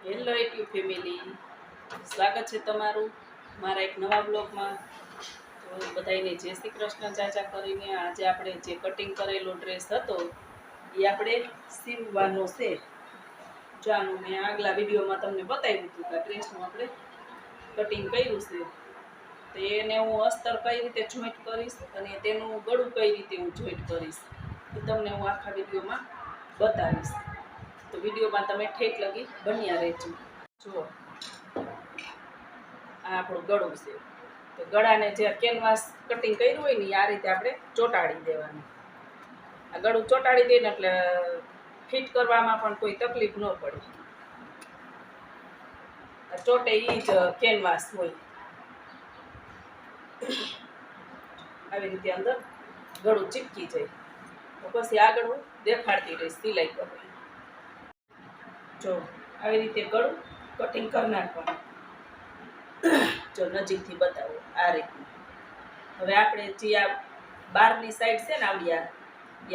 Hello YouTube family, સ્વાગત છે તમારું મારા એક નવા બ્લોગમાં. તો બધાને જય શ્રી કૃષ્ણ ચાચા કરીને. આજે આપણે જે કટિંગ કરેલો ડ્રેસ હતો એ આપણે સીવવાનો છે. જાનું મેં આગલા વિડીયોમાં તમને બતાવ્યું હતું કે ડ્રેસનું આપણે કટિંગ કર્યું છે. તો એને હું અસ્તર કઈ રીતે જોઈન્ટ કરીશ અને તેનું ગળું કઈ રીતે હું જોઈન્ટ કરીશ એ તમને હું આખા વિડીયોમાં બતાવીશ. તો વિડીયોમાં તમે ઠેઠ લગી બન્યા રહેજો. જુઓ, આ આપણું ગળું છે. તો ગળાને જે કેનવાસ કટિંગ કર્યું હોય ને આ રીતે આપણે ચોંટાડી દેવાનું. આ ગળું ચોંટાડી દઈએ ને એટલે ફિટ કરવામાં પણ કોઈ તકલીફ ન પડે. ચોટે એ જ કેનવાસ હોય. આવી રીતે અંદર ગળું ચીપકી જાય. તો પછી આગળ હું દેખાડતી રહીશ સિલાઈ કરવી. જો આવી રીતે ગળું કટિંગ કરી નાખવાનું. જો નજીકથી બતાવો આ રીતનું. હવે આપણે જે આ બહારની સાઈડ છે ને આવડી એ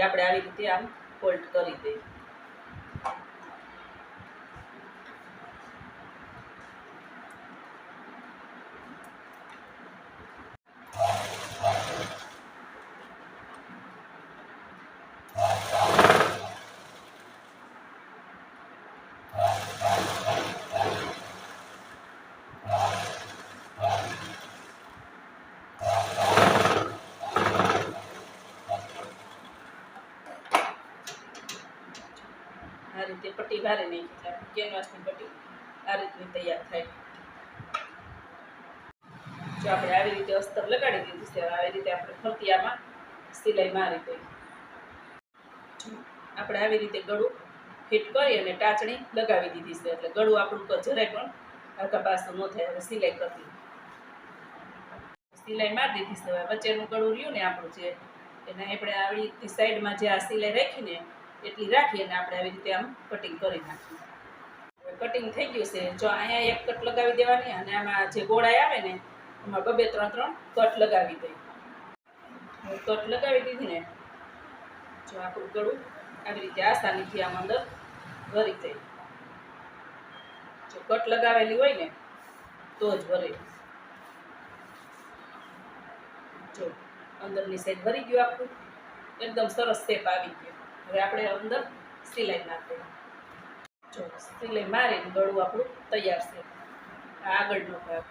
આપણે આવી રીતે આમ ફોલ્ડ કરી દઈએ. આ રીતે પટ્ટી ભારે નાખી છે. કેનવાસની પટ્ટી આ રીતની તૈયાર થાય. જો આપણે આવી રીતે અસ્તર લગાડી દીધું છે. આવી રીતે આપણે ફરતિયામાં સિલાઈ મારી દઈએ. આપણે આવી રીતે ગળું ફિટ કરી અને ટાચણી લગાવી દીધી છે. એટલે ગળું આપણું પર જરાય પણ આખા પાસું ન થાય. હવે સિલાઈ કરતી સિલાઈ મારી દીધી છે. હવે વચ્ચેનું ગળું રહ્યું ને આપણું છે એને આપણે આવી રીતે સાઈડમાં જે આ સિલાઈ રાખીને એટલી રાખી અને આપણે આવી રીતે આમ કટિંગ કરી નાખીએ. કટિંગ થઈ ગયું છે. જો અહીંયા એક કટ લગાવી દેવાની અને આમાં જે ગોળાઈ આવે ને એમાં 2-3 કટ લગાવી દઈએ. કટ લગાવી દીધી ને જો આપણું ગળું આવી રીતે આસાનીથી આમ અંદર ભરી જાય. જો કટ લગાવેલી હોય ને તો જ ભરે. જો અંદરની સાઈડ ભરી ગયું આપણું એકદમ સરસ શેપ આવી ગયો. હવે આપણે અંદર સિલાઈ નાખી. જો સિલાઈ મારીને ગળું આપણું તૈયાર છે. આ આગળનો ભાગ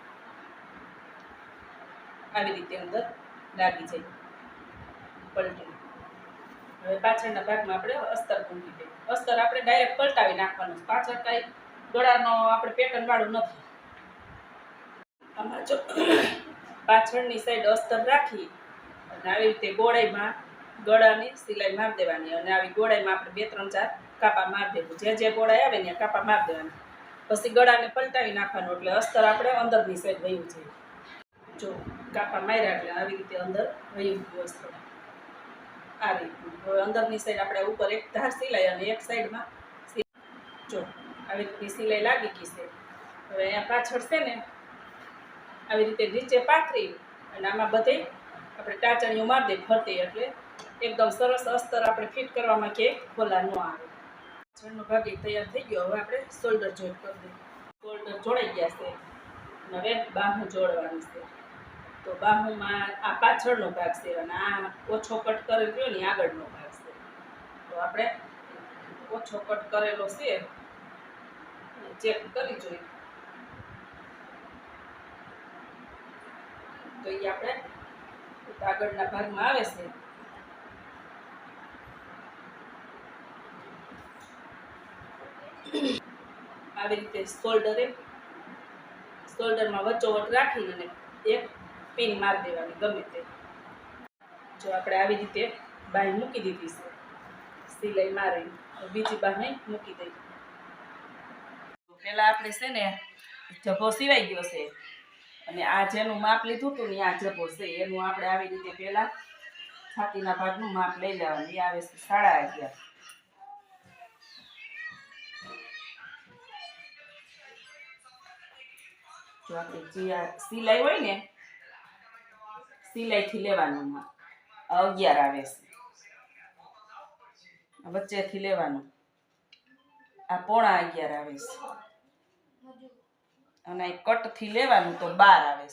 આવી રીતે અંદર લાગી જાય પલટી. હવે પાછળના ભાગમાં આપણે અસ્તર મૂકી દઈએ. અસ્તર આપણે ડાયરેક્ટ પલટાવી નાખવાનું. પાછળ કાંઈ ગળાનો આપણે પેટર્ન વાળું નથી. આમાં જો પાછળની સાઈડ અસ્તર રાખી અને આવી રીતે ગોળાઈમાં ગળાની સિલાઈ મારી દેવાની. અને આવી ગોળાઈમાં આપણે 2-3-4 કાપા મારી દેવું. જે ગોળાઈ આવે ને કાપા મારી દેવાના. પછી ગળાને પલટાવી નાખવાનું એટલે અસ્તર આપણે અંદરની સાઈડ વયું છે. જો કાપા માર્યા એટલે આવી રીતે અંદર વયું ગયું અસ્તર. આ રીતનું. હવે અંદરની સાઈડ આપણે ઉપર એક ધાર સિલાઈ અને એક સાઈડમાં જો આવી રીતની સિલાઈ લાગી ગઈ છે. હવે અહીંયા પાછળ છે ને આવી રીતે નીચે પાથરી અને આમાં બધે આપણે ટાચણીઓ મારી દઈએ ફરતી. એટલે એકદમ સરસ અસ્તર આપણે ફિટ કરવામાં ક્યાંય ખોલા ન આવે. પાછળનો ભાગ તૈયાર થઈ ગયો. હવે આપણે શોલ્ડર જોઈન્ટ કરી દઈએ. શોલ્ડર જોડાઈ ગયા છે. હવે બાહુ જોડવાની છે. તો બાહુમાં આ પાછળનો ભાગ છે અને આ ઓછો કટ કરેલો ને આગળનો ભાગ છે. તો આપણે ઓછો કટ કરેલો છે ચેક કરી જોઈએ. તો એ આપણે આગળના ભાગમાં આવે છે. આવી રીતે શોલ્ડરમાં વચ્ચોવચ રાખીને એક પિન મારી દેવાની ગમે તે. જો આપણે આવી રીતે બાંય મૂકી દીધી છે. સિલાઈ મારી બીજી બાંય મૂકી દઈ. પહેલાં આપણે છે ને જભો સિવાઈ ગયો છે અને આ જેનું માપ લીધું હતું ને આ જભો છે એનું આપણે આવી રીતે પહેલાં છાતીના ભાગનું માપ લઈ લેવાનું. એ આવે છે 11.5. જો આપણે જે આ સિલાઈ હોય ને સિલાઈથી લેવાનું માપ 11 આવે છે. વચ્ચેથી લેવાનું આ 11.5 આવે છે. અને કટ થી લેવાનું તો 12 આવે.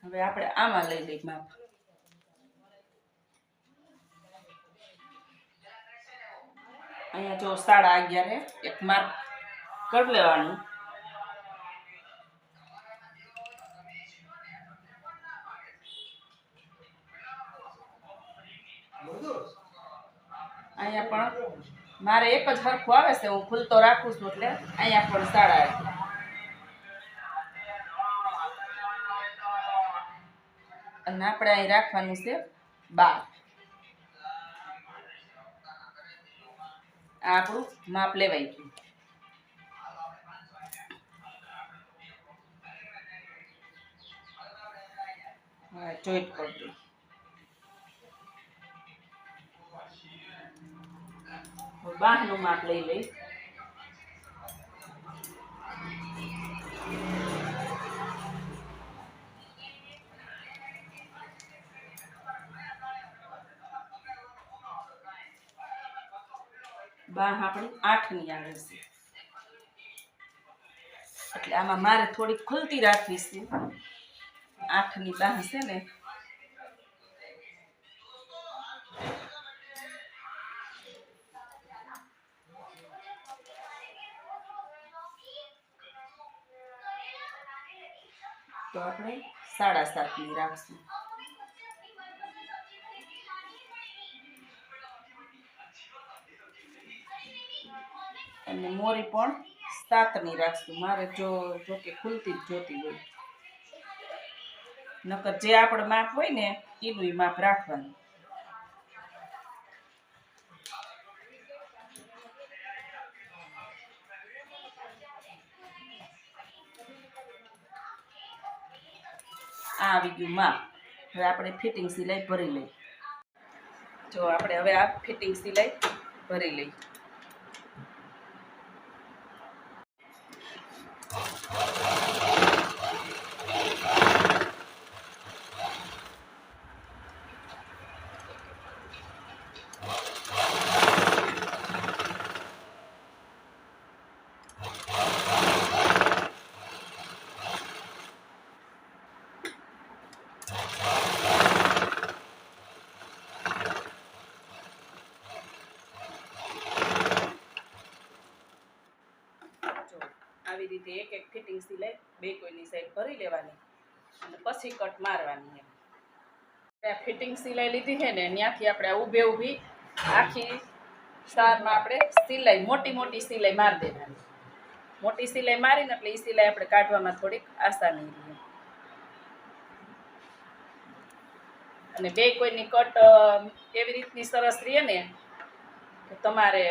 હવે આપણે આમાં લઈ લઈ માપ. અહીંયા જો 11.5 એક માર્ક કરી લેવાનું. અહીંયા પણ મારે એક જ હરખું આવે છે, હું ખુલતો રાખું છું એટલે અહીંયા પણ 8.5. અને આપણે અહીં રાખવાનું છે 12. આપણું માપ લેવાઈ ગયું. જોઈન્ટ કરી દઉં. બાહનું માપ લઈ લઈ. બાહ આપણી 8ની આવે છે, એટલે આમાં મારે થોડી ખુલતી રાખવી છે. 8ની બાહ છે ને તો આપણે 7.5ની રાખશું. અને મોરી પણ 7ની રાખશું. મારે જો કે ખુલતી જ જોતી હોય, નકર જે આપણે માપ હોય ને એનું માપ રાખવાનું. આ આવી ગયું માપ. હવે આપણે ફિટિંગ સિલાઈ ભરી લઈ. જો આપણે હવે આ ફિટિંગ સિલાઈ ભરી લઈ. આવી રીતે એક એક ફિટિંગ સિલાઈ બે કોઈની સાઈડ ભરી લેવાની અને પછી કટ મારવાની. એમ ફિટિંગ સિલાઈ લીધી છે ને ત્યાંથી આપણે ઊભે ઊભી આખી સારમાં આપણે સિલાઈ મોટી સિલાઈ મારી દેવાની. મોટી સિલાઈ મારીને એટલે એ સિલાઈ આપણે કાઢવામાં થોડીક આસાની રહે. અને બે કોઈની કટ એવી રીતની સરસ રહે ને કે તમારે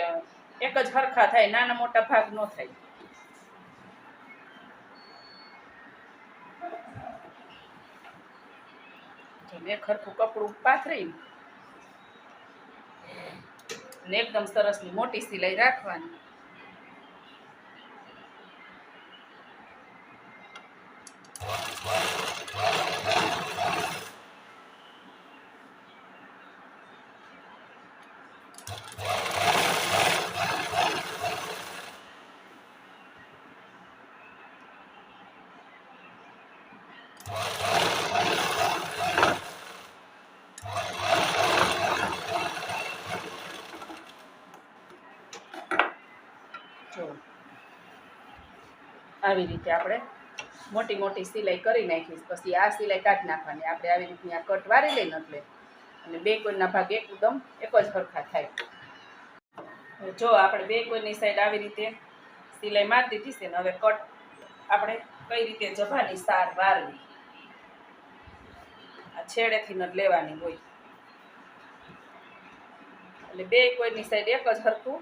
એક જ હરખા થાય, નાના મોટા ભાગ ન થાય. એક હરખું કપડું પાથરી ને એકદમ સરસની મોટી સિલાઈ રાખવાની. આવી રીતે આપણે મોટી સિલાઈ કરી નાખીશ. પછી આ સિલાઈ કાઢી નાખવાની. આપણે આવી રીતની આ કટ વારી લઈને એટલે અને બે કોઈના ભાગ એકદમ એક જ સરખા થાય. જો આપણે બે કોઈની સાઈડ આવી રીતે સિલાઈ મારી દીધી છે ને હવે કટ આપણે કઈ રીતે જભાની સાર વારવી. આ છેડેથી ન લેવાની હોય એટલે બે કોઈની સાઈડ એક જ સરખું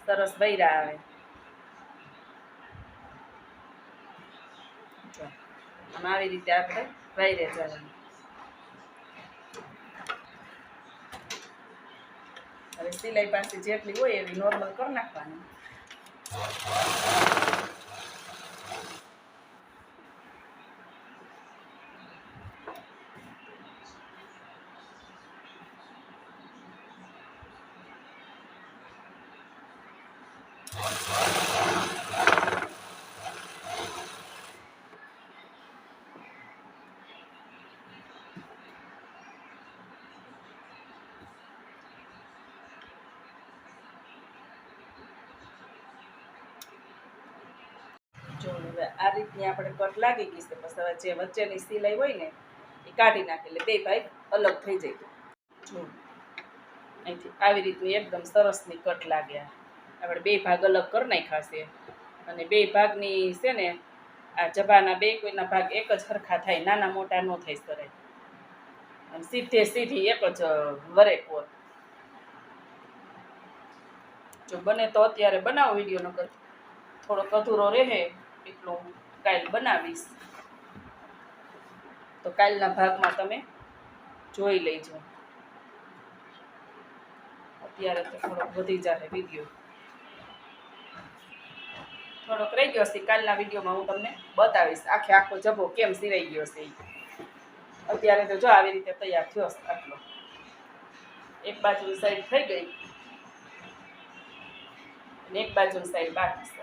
સરસ બૈરા આવે. આમ આવી રીતે આપણે વાયરે જવાનું. હવે સિલાઈ પાસે જેટલી હોય એવી નોર્મલ કરી નાખવાની. હવે આ રીતની આપણે કટ લાગી ગઈ છે. પછી હવે જે વચ્ચેની સિલાઈ હોય ને એ કાઢી નાખે એટલે બે ભાગ અલગ થઈ જાય. જો અહીંથી આવી રીતની એકદમ સરસની કટ લાગ્યા. આપણે બે ભાગ અલગ કરી નાખ્યા છે અને બે ભાગની છે ને આ જબાના બે કોઈના ભાગ એક જ સરખા થાય, નાના મોટા ન થાય સરાય. અને સીધે સીધી એક જ વરે કોર. જો બને તો અત્યારે બનાવો વિડીયો, નકર થોડોક અધૂરો રહે એટલું કાલ બનાવીશ. તો કાલના ભાગમાં તમે જોઈ લેજો. અત્યારે તો થોડોક વધી જશે વિડીયો, થોડોક રહી ગયો છે. કાલના વિડીયોમાં હું તમને બતાવીશ આખો જબો કેમ સિવાઈ ગયો છે. અત્યારે તો જો આવી રીતે તૈયાર થયો છે. આટલો એક બાજુની સાઈડ થઈ ગઈ અને એક બાજુની સાઈડ બાકી છે.